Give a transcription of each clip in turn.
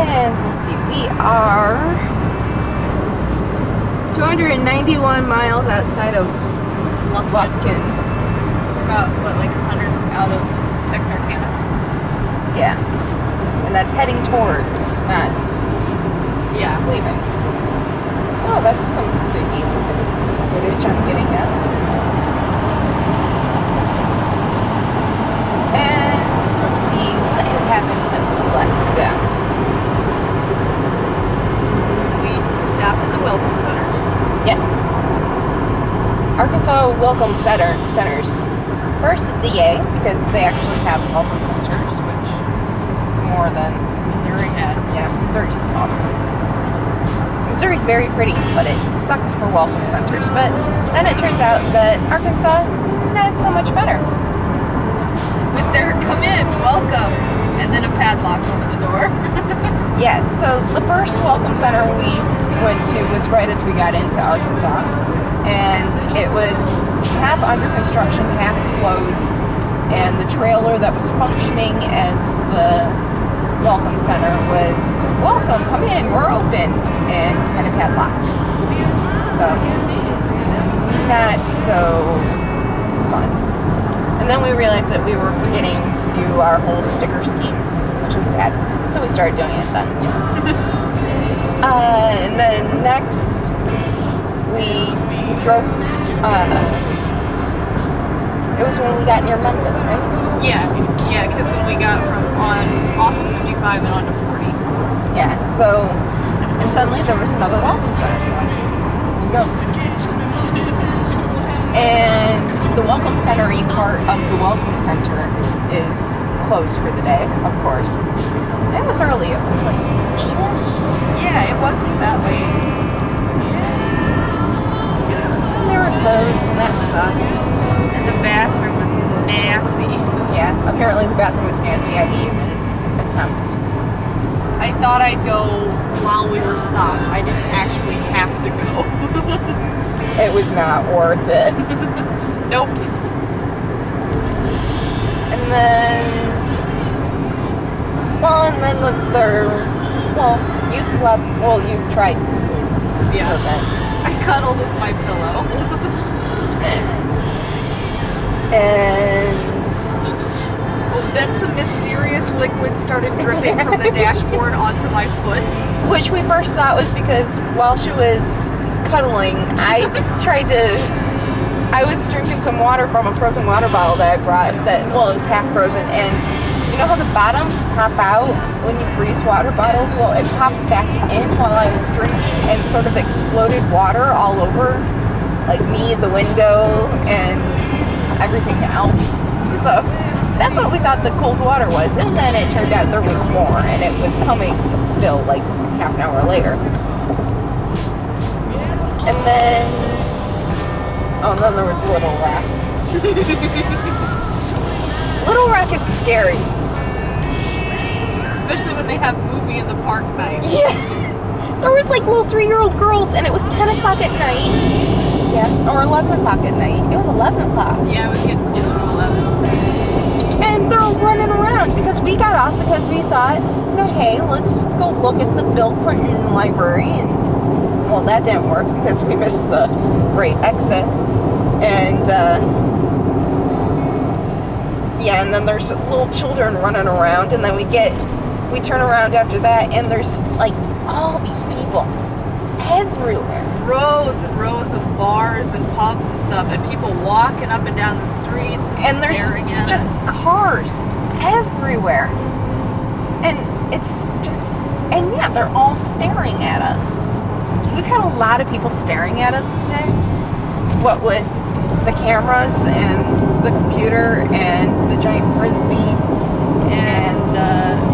And let's see, we are 291 miles outside of Lufkin. So we're about, what, like 100 out of Texarkana? Yeah. And that's heading towards, not leaving. Oh, that's some creepy looking footage I'm getting at. And let's see, what has happened since we last went down? We stopped at the Welcome Centers. Yes. Arkansas Welcome Centers. First, it's EA, because they actually have Welcome Centers, which is more than Missouri had. Yeah, Missouri sucks. Missouri's very pretty, but it sucks for Welcome Centers. But then it turns out that Arkansas, not so much better. With their come in, welcome, and then a padlock over the door. Yes, so the first Welcome Center we went to was right as we got into Arkansas. And it was half under construction, half closed. And the trailer that was functioning as the Welcome Center was, welcome, come in, we're open, and had a padlock. So, not so fun. And then we realized that we were forgetting to do our whole sticker scheme, which was sad. So we started doing it then. And then next, we drove, it was when we got near Memphis, right? Yeah, because when we got off of 55 and onto 40. Yeah, so, and suddenly there was another Welcome Center, so here we go. And the Welcome Center-y part of the Welcome Center is closed for the day, of course. It was early, it was like 8-ish? Yeah, it wasn't that late. And they were closed, and that sucked. And the bathroom was nasty. Yeah, apparently the bathroom was nasty. I didn't even attempt. I thought I'd go while we were stopped. I didn't actually have to go. It was not worth it. Nope. And then you slept, you tried to sleep. Yeah. A bit. I cuddled with my pillow. And then some mysterious liquid started dripping from the dashboard onto my foot. Which we first thought was because while she was cuddling, I was drinking some water from a frozen water bottle that I brought it was half frozen, and you know how the bottoms pop out when you freeze water bottles? Well, it popped back in while I was drinking and sort of exploded water all over, like me, the window, and everything else. So that's what we thought the cold water was, and then it turned out there was more, and it was coming still like half an hour later. And then there was Little Rock. Little Rock is scary. Especially when they have movie in the park night. Yeah. There was like little 3-year-old girls, and it was 10 o'clock at night. Yeah, or 11 o'clock at night. It was 11 o'clock. Yeah, it was getting closer to 11. And they're running around because we got off because we thought, hey, let's go look at the Bill Clinton library. And, well, that didn't work because we missed the right exit. And, and then there's little children running around. And then we turn around after that, and there's, like, all these people everywhere. Rows and rows of bars and pubs and stuff, and people walking up and down the streets and staring at just us. Cars everywhere. And it's just, they're all staring at us. We've had a lot of people staring at us today. What with the cameras and the computer and the giant frisbee and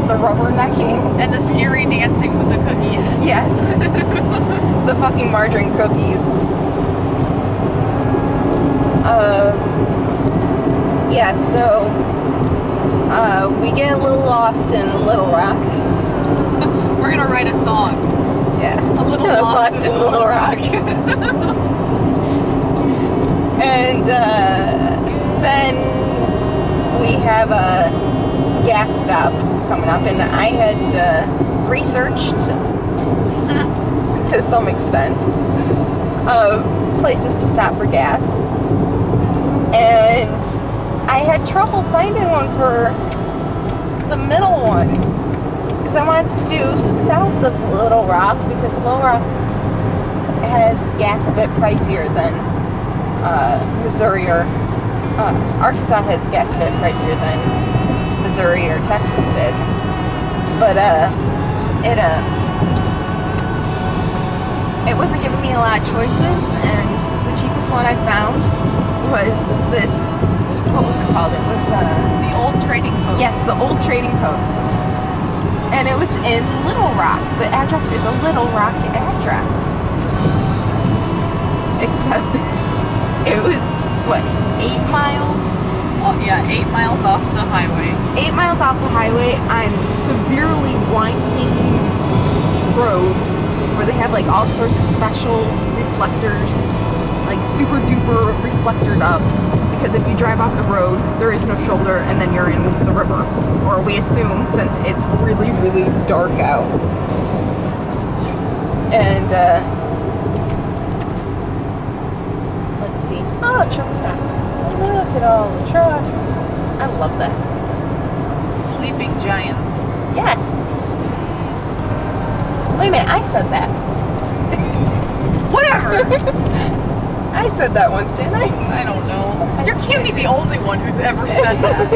the rubbernecking. And the scary dancing with the cookies. Yes. The fucking margarine cookies. So we get a little lost in Little Rock. We're gonna write a song. Yeah. A little lost in Little Rock. And then we have gas stop coming up, and I had researched to some extent places to stop for gas, and I had trouble finding one for the middle one because I wanted to do south of Little Rock because Little Rock has gas a bit pricier than Missouri or Arkansas has gas a bit pricier than Missouri or Texas did, but it wasn't giving me a lot of choices, and the cheapest one I found was this. What was it called? It was The Old Trading Post. Yes, the Old Trading Post, and it was in Little Rock. The address is a Little Rock address, except it was what, 8 miles? Oh, yeah, 8 miles off the highway. 8 miles off the highway on severely winding roads where they have like all sorts of special reflectors, like super duper reflectored up, because if you drive off the road there is no shoulder and then you're in the river, or we assume, since it's really really dark out. And let's see, oh, truck stop, look at all the trucks. I love that. Sleeping giants. Yes. Wait a minute, I said that. Whatever. I said that once, didn't I? I don't know. You can't be the only one who's ever said that.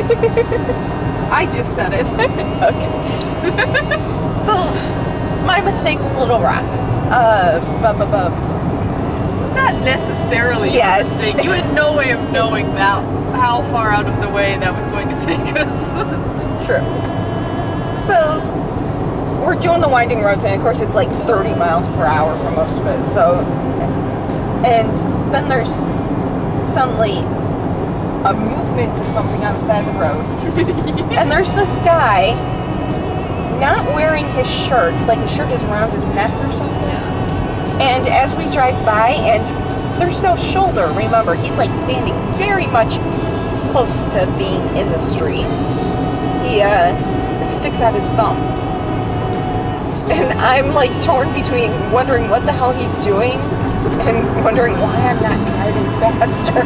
I just said it. Okay. So, my mistake with Little Rock. Not necessarily. Yes. A mistake. You had no way of knowing that how far out of the way that was going to take us. True. So, we're doing the winding roads, and of course it's like 30 miles per hour for most of it. So, and then there's suddenly a movement of something on the side of the road. And there's this guy not wearing his shirt, like his shirt is around his neck or something. And as we drive by, and there's no shoulder, remember, he's like standing very much close to being in the street. He sticks out his thumb. And I'm like torn between wondering what the hell he's doing and wondering why I'm not driving faster.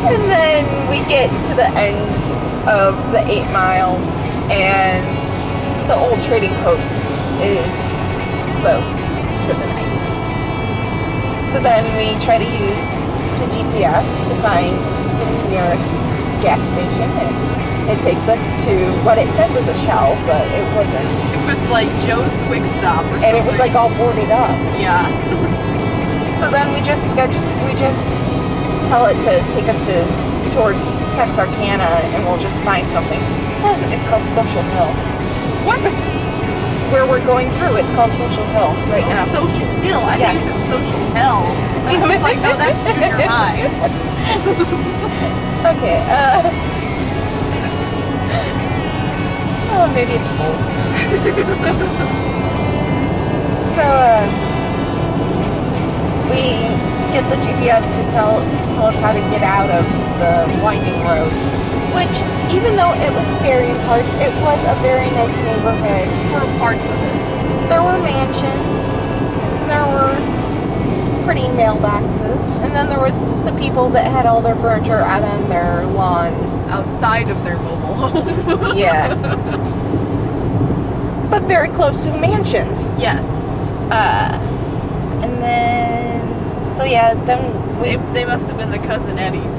And then we get to the end of the 8 miles, and the Old Trading Post is closed for the night. So then we try to use the GPS to find the nearest gas station, and it takes us to what it said was a Shell, but it wasn't. It was like Joe's Quick Stop or something. And it was like all boarded up. Yeah. So then we just tell it to take us towards Texarkana, and we'll just find something. It's called Social Hill. What? Where we're going through, it's called Social Hill right now. Social Hill? I Yes. think you said Social Hell. I was like, no, that's junior high. Okay, oh, maybe it's both. So, we get the GPS to tell us how to get out of the winding roads, which, even though it was scary in parts, it was a very nice neighborhood. For parts of it. There were mansions, there were pretty mailboxes, and then there was the people that had all their furniture out on their lawn. Outside of their mobile home. Yeah. But very close to the mansions. Yes. And then, so yeah, then They must have been the Cousin Eddies.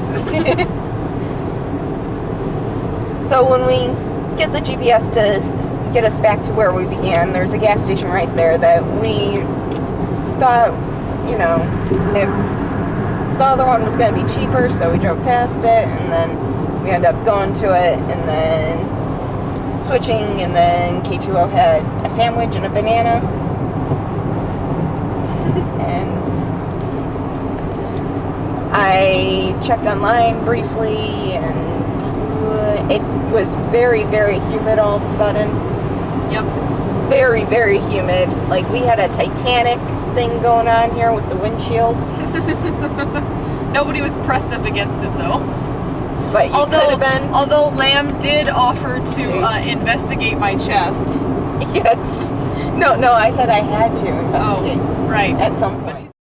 So when we get the GPS to get us back to where we began, there's a gas station right there that we thought, you know, the other one was going to be cheaper, so we drove past it, and then we ended up going to it, and then switching, and then K2O had a sandwich and a banana. And I checked online briefly, and it was very, very humid all of a sudden. Yep. Very, very humid. Like, we had a Titanic thing going on here with the windshield. Nobody was pressed up against it, though. but you could have been. Although Lamb did offer to investigate my chest. Yes. No, I said I had to investigate. Oh, right. At some point.